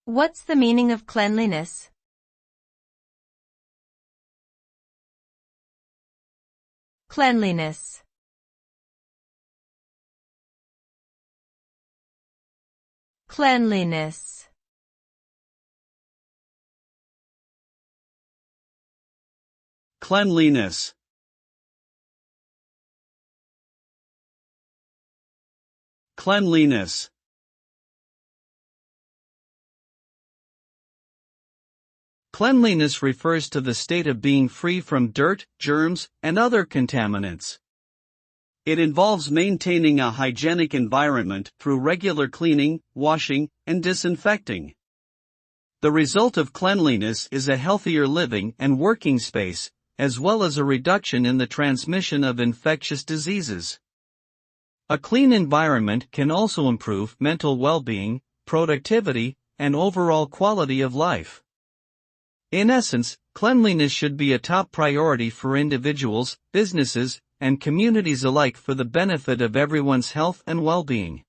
What's the meaning of cleanliness? Cleanliness. Cleanliness. Cleanliness. Cleanliness. Cleanliness refers to the state of being free from dirt, germs, and other contaminants. It involves maintaining a hygienic environment through regular cleaning, washing, and disinfecting. The result of cleanliness is a healthier living and working space, as well as a reduction in the transmission of infectious diseases. A clean environment can also improve mental well-being, productivity, and overall quality of life. In essence, cleanliness should be a top priority for individuals, businesses, and communities alike for the benefit of everyone's health and well-being.